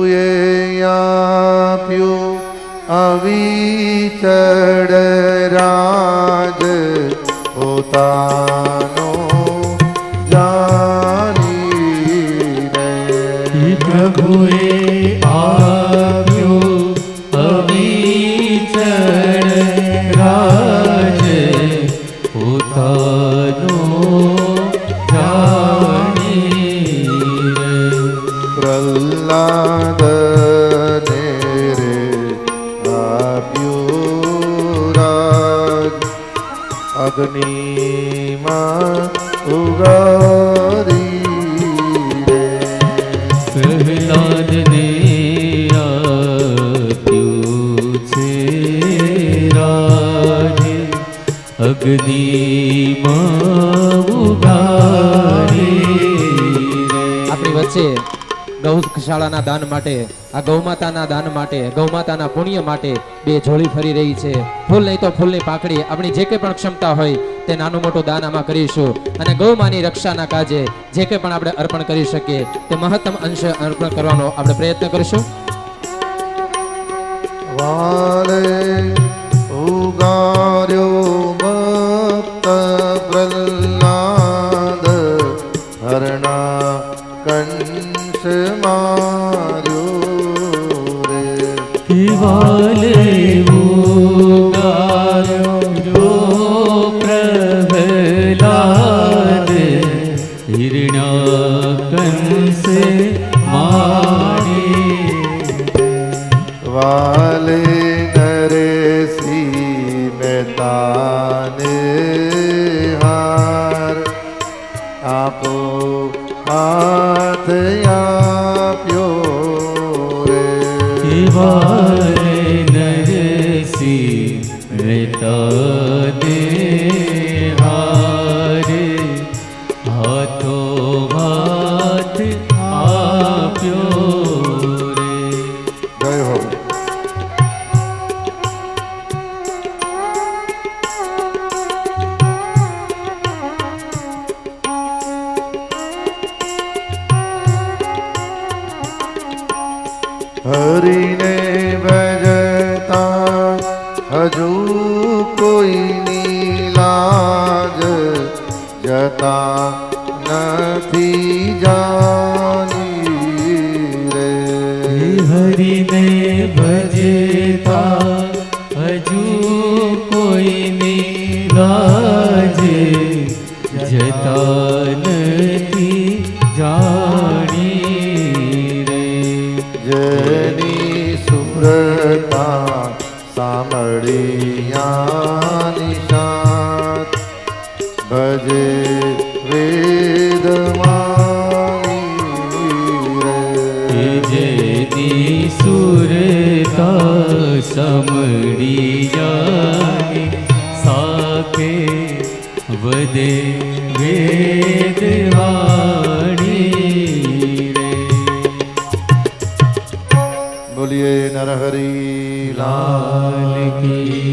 પ્રભુએ આપ્યું અવિચળ રાજ પોતાનો જાની રે. પ્રભુએ આપ્યું અવિચળ રાજ પોતાનો જાની રે. પ્રહલાદ ને રે આપ્યું રાજ અગ્નિમાં ઉગારી રે. પ્રહલાદને આપ્યું છે રાજ અગ્નિમાં ઉગારી રે. આપણી વચ્ચે ગૌશાળાના દાન માટે, આ ગૌમાતાના દાન માટે, ગૌમાતાના પુણ્ય માટે બે જોડી ફરી રહી છે. ફૂલ નહીં તો ફૂલની પાકડી, આપણી જે કંઈ પણ ક્ષમતા હોય તે નાનું મોટું દાન આમાં કરીશું અને ગૌમાની રક્ષાના કાજે જે કંઈ પણ આપણે અર્પણ કરી શકીએ તે મહત્તમ અંશ અર્પણ કરવાનો આપણે પ્રયત્ન કરીશું. વાલે ઉગાર્યો ભક્ત પ્રહલાદ હરણા કંસ માર્યો રે. વાલે ઉગાર્યો જો પ્રહલાદ હિરણા કંસે મારી. વાલે નરેશી મહેતાને હાર આપો હાથ આપ્યો રે. વાલે નરસિંહ મહેતાને હારે હાથો હાથ આપ્યો રે. જય હો. હરિને ભજતા હજુ કોઈની લાજ જતા નથી જાની રે. હરિને ભજતા હજુ કોઈની લાજ જતા નથી જાણી રે. જેની સુમ્રતા સાંભળિયા નિશાત ભજે વેદમાની રે. જેની સુરતા સમડિયાની સાકે વદે વેદવાણી રે. બોલીએ નરહરી લાલ લાલ કી